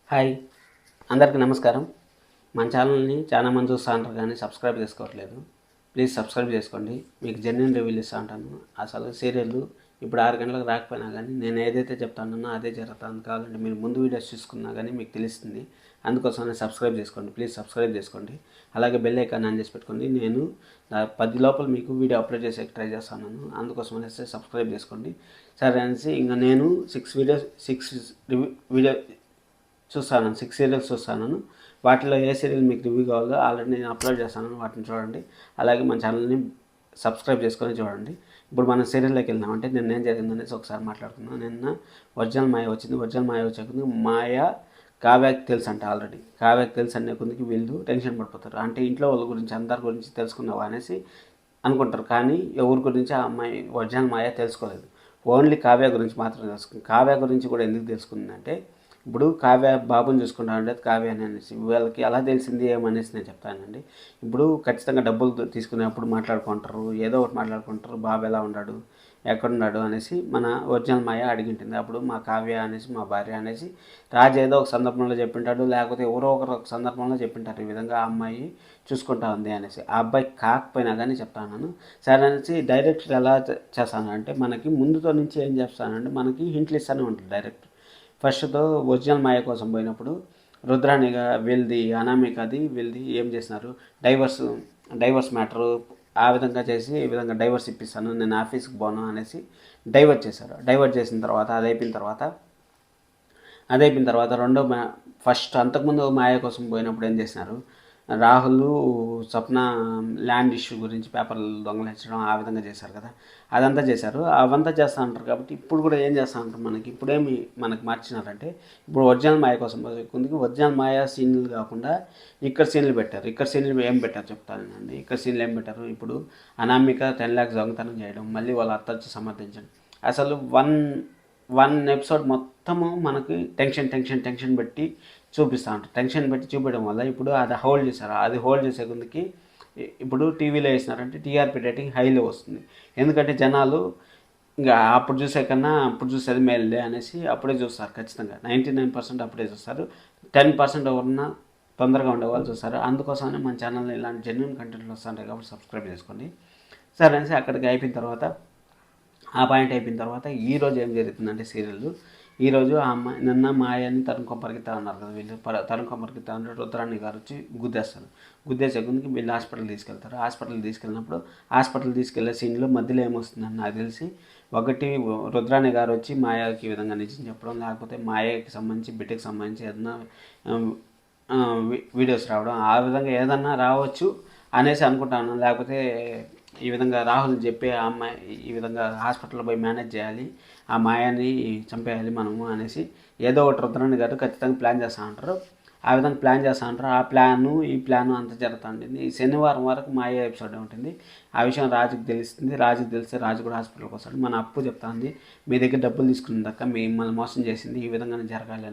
Hi, అందరికీ నమస్కారం. మన ఛానల్ని చాలా మంది చూస్తూ ఉంటారు కానీ సబ్స్క్రైబ్ చేసుకోవట్లేదు. ప్లీజ్ సబ్స్క్రైబ్ చేసుకోండి. మీకు జెన్యూన్ రివ్యూలు ఇస్తూ ఉంటాను. అసలు సీరియల్ ఇప్పుడు 6 గంటలకు రాకపోయినా కానీ నేను ఏదైతే చెప్తానో అదే జరుగుతుంది. కావాలంటే మీరు ముందు వీడియోస్ చూసుకున్నా కానీ మీకు తెలుస్తుంది. అందుకోసమే సబ్స్క్రైబ్ చేసుకోండి. ప్లీజ్ సబ్స్క్రైబ్ చేసుకోండి. అలాగే బెల్ ఐకాన్ ఆన్ చేసి పెట్టుకోండి. నేను 10 లోపల మీకు వీడియో అప్లోడ్ చేసేకి ట్రై చేస్తాను. అందుకోసం అనేసి సబ్స్క్రైబ్ చేసుకోండి. సరే అనేసి ఇంకా నేను 6 వీడియో చూస్తాను, 6 సీరియల్స్ చూస్తాను. వాటిలో ఏ సీరియల్ మీకు రివ్యూ కావాలో ఆల్రెడీ నేను అప్లోడ్ చేస్తాను, వాటిని చూడండి. అలాగే మన ఛానల్ని సబ్స్క్రైబ్ చేసుకొని చూడండి. ఇప్పుడు మనం సీరియల్లోకి వెళ్దామంటే నిన్న ఏం జరిగిందనేసి ఒకసారి మాట్లాడుకుందాం. నిన్న ఒరిజినల్ మాయ వచ్చింది. ఒరిజినల్ మాయ వచ్చే మాయ కావ్యకి తెలుసు అంట. ఆల్రెడీ కావ్యకి తెలుసు అనే కొద్దికి వీళ్ళు టెన్షన్ పడిపోతారు. అంటే ఇంట్లో వాళ్ళ గురించి అందరి గురించి తెలుసుకున్నావా అనేసి అనుకుంటారు. కానీ ఎవరి గురించి ఆ అమ్మాయి ఒరిజినల్ మాయ తెలుసుకోలేదు. ఓన్లీ కావ్య గురించి మాత్రం తెలుసుకుంది. కావ్య గురించి కూడా ఎందుకు తెలుసుకుందంటే ఇప్పుడు కావ్య బాబుని చూసుకుంటా ఉండేది కావ్య అనేసి వీళ్ళకి ఎలా తెలిసింది ఏమనేసి నేను చెప్తానండి. ఇప్పుడు ఖచ్చితంగా డబ్బులు తీసుకునేప్పుడు మాట్లాడుకుంటారు, ఏదో ఒకటి మాట్లాడుకుంటారు. బాబు ఎలా ఉన్నాడు, ఎక్కడున్నాడు అనేసి మన ఒరిజినల్ మాయ అడిగింటుంది. అప్పుడు మా కావ్య అనేసి మా భార్య అనేసి రాజు ఏదో ఒక సందర్భంలో చెప్పింటాడు, లేకపోతే ఎవరో ఒక సందర్భంలో చెప్పింటారు ఈ విధంగా ఆ అమ్మాయి చూసుకుంటా ఉంది అనేసి. ఆ అబ్బాయి కాకపోయినా కానీ చెప్తాను. సరే అనేసి డైరెక్టర్ ఎలా చేస్తానంటే మనకి ముందుతో నుంచి ఏం చేస్తానంటే మనకి హింట్లు ఇస్తూనే ఉంటుంది డైరెక్టర్. ఫస్ట్తో ఒరిజినల్ మాయ కోసం పోయినప్పుడు రుద్రాణిగా వీళ్ళది అనామికది వీళ్ళది ఏం చేసినారు, డైవర్స్ మ్యాటరు ఆ విధంగా చేసి ఈ విధంగా డైవర్స్ ఇప్పిస్తాను, నేను ఆఫీస్కి పోను అనేసి డైవర్ట్ చేశారు. డైవర్ట్ చేసిన తర్వాత అది అయిపోయిన తర్వాత ఫస్ట్ అంతకుముందు మాయ కోసం పోయినప్పుడు ఏం చేసినారు, రాహుల్ స్వప్న ల్యాండ్ ఇష్యూ గురించి పేపర్లు దొంగలించడం ఆ విధంగా చేశారు కదా. అదంతా చేశారు. అవంతా చేస్తూ ఉంటారు కాబట్టి ఇప్పుడు కూడా ఏం చేస్తూ ఉంటారు మనకి మార్చినారంటే ఇప్పుడు ఒరిజినల్ మాయ కోసం కొందుకు ఒరిజినల్ మాయ సీన్లు కాకుండా ఇక్కడ సీన్లు పెట్టారు. ఇక్కడ సీన్లు ఏం పెట్టారు చెప్తానండి. ఇక్కడ సీన్లు ఏం పెట్టారు, ఇప్పుడు అనామిక 10 lakhs దొంగతనం చేయడం, మళ్ళీ వాళ్ళ అత్త వచ్చి సమర్థించడం. అసలు వన్ ఎపిసోడ్ మొత్తము మనకి టెన్షన్ పెట్టి చూపిస్తూ ఉంటారు. టెన్షన్ పెట్టి చూపించడం వల్ల ఇప్పుడు అది హోల్డ్ చేశారు. అది హోల్డ్ చేసే కొందుకి ఇప్పుడు టీవీలో వేసినారంటే టీఆర్పీ రేటింగ్ హైలో వస్తుంది. ఎందుకంటే జనాలు ఇంకా అప్పుడు చూసే కన్నా అప్పుడు చూసేది మేలులే అనేసి అప్పుడే చూస్తారు. ఖచ్చితంగా 99% అప్పుడే చూస్తారు. 10% ఎవరన్నా తొందరగా ఉండేవాళ్ళు చూస్తారు. అందుకోసమే మన ఛానల్లో ఇలాంటి జెన్యూన్ కంటెంట్లు వస్తుంటాయి కాబట్టి సబ్స్క్రైబ్ చేసుకోండి. సరే అనేసి అక్కడికి అయిపోయిన తర్వాత ఆ పాయింట్ అయిపోయిన తర్వాత ఈరోజు ఏం జరుగుతుందంటే సీరియల్ ఈరోజు ఆ అమ్మాయి నిన్న మాయని తరుణ్ కొమ్మరికితా ఉన్నారు కదా, వీళ్ళు తరుణ్ కొమ్మరికితా అంటే రుద్రాణి గారు వచ్చి గుద్దేస్తారు. గుద్దేసే గుందుకి వీళ్ళు హాస్పిటల్ తీసుకెళ్ళినప్పుడు హాస్పిటల్ తీసుకెళ్లే సీన్లో మధ్యలో ఏమొస్తుందని నాకు తెలిసి ఒకటి రుద్రాణి గారు వచ్చి మాయకి ఈ విధంగా నిజం చెప్పడం, లేకపోతే మాయకి సంబంధించి బిడ్డకి సంబంధించి ఏదైనా వీడియోస్ రావడం, ఆ విధంగా ఏదన్నా రావచ్చు అనేసి అనుకుంటాను. లేకపోతే ఈ విధంగా రాహుల్ చెప్పి ఆ అమ్మాయి ఈ విధంగా హాస్పిటల్లో పోయి మేనేజ్ చేయాలి, ఆ మాయాన్ని చంపేయాలి మనము అనేసి ఏదో ఒకటి రుద్రాణి గారు ఖచ్చితంగా ప్లాన్ చేస్తూ ఉంటారు. ఆ విధంగా ప్లాన్ చేస్తూ ఉంటారు. ఆ ఈ ప్లాను అంతా జరుగుతూ ఉంటుంది. ఈ శనివారం వరకు మాయ ఎపిసోడ్ ఉంటుంది. ఆ విషయం రాజుకి తెలుస్తుంది. రాజుకి తెలిస్తే రాజు కూడా హాస్పిటల్కి వస్తాడు. మన అప్పు చెప్తాంది, మీ దగ్గర డబ్బులు తీసుకున్నదాక మిమ్మల్ని మోసం చేసింది ఈ విధంగానే జరగాలి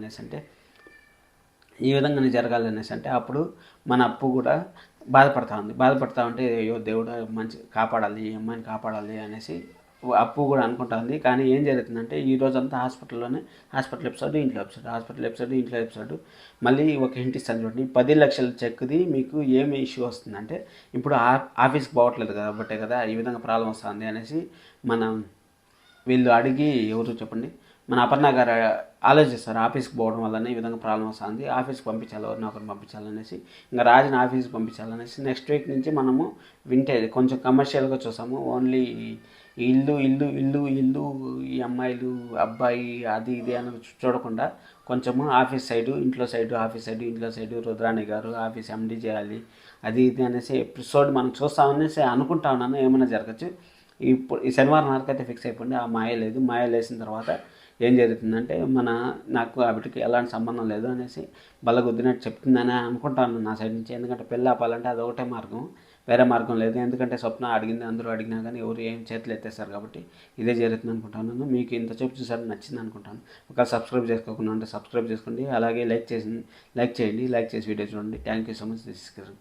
అనేసి అంటే అప్పుడు మన అప్పు కూడా బాధపడతా ఉంటే అయ్యో దేవుడు మంచి కాపాడాలి, ఈ అమ్మాయిని కాపాడాలి అనేసి అప్పు కూడా అనుకుంటుంది. కానీ ఏం జరుగుతుందంటే ఈ రోజంతా హాస్పిటల్ ఎపిసోడ్ ఇంట్లో ఎపిసోడ్ మళ్ళీ ఒక హింట్ ఇస్తాను చూడండి. 10 లక్షల చెక్ది మీకు ఏమి ఇష్యూ వస్తుందంటే ఇప్పుడు ఆఫీస్కి పోవట్లేదు కాబట్టి కదా ఈ విధంగా ప్రాబ్లం వస్తుంది అనేసి వీళ్ళు అడిగి ఎవరు చెప్పండి, మన అపర్ణ గారు ఆలోచిస్తారు. ఆఫీస్కి పోవడం వల్లనే ఈ విధంగా ప్రాబ్లం వస్తుంది, ఆఫీస్కి పంపించాలి, ఎవరిని ఒకరిని పంపించాలనేసి ఇంకా రాజుని ఆఫీస్కి పంపించాలనేసి నెక్స్ట్ వీక్ నుంచి మనము వింటేజ్ కొంచెం కమర్షియల్గా చూసాము. ఓన్లీ ఇల్లు ఈ అమ్మాయిలు అబ్బాయి అది ఇది అని చూడకుండా కొంచెము ఆఫీస్ సైడు ఇంట్లో సైడు రుద్రాణి గారు ఆఫీస్ ఎండి చేయాలి అది ఇది అనేసి ఎపిసోడ్ మనం చూస్తామనేసి అనుకుంటా ఉన్నాను. ఏమైనా జరగచ్చు. ఇప్పుడు ఈ శనివారం వరకు ఫిక్స్ అయిపోయింది. ఆ మాయ లేసిన తర్వాత ఏం జరుగుతుందంటే నాకు వాటికి ఎలాంటి సంబంధం లేదు అనేసి బల్లగుద్దినట్టు చెప్తుందని అనుకుంటాను నా సైడ్ నుంచి. ఎందుకంటే పెళ్ళి ఆపాలంటే అది ఒకటే మార్గం, వేరే మార్గం లేదు. ఎందుకంటే స్వప్న అడిగింది, అందరూ అడిగినా కానీ ఎవరు ఏం చేతులు ఎత్తేస్తారు కాబట్టి ఇదే జరుగుతుంది అనుకుంటాను. మీకు ఇంత చెప్పు చూసారు నచ్చింది అనుకుంటాను. ఒకవేళ సబ్స్క్రైబ్ చేసుకోకుండా ఉంటే సబ్స్క్రైబ్ చేసుకోండి. అలాగే లైక్ చేయండి, లైక్ చేసి వీడియో చూడండి. Thank you so much. This is Kiran.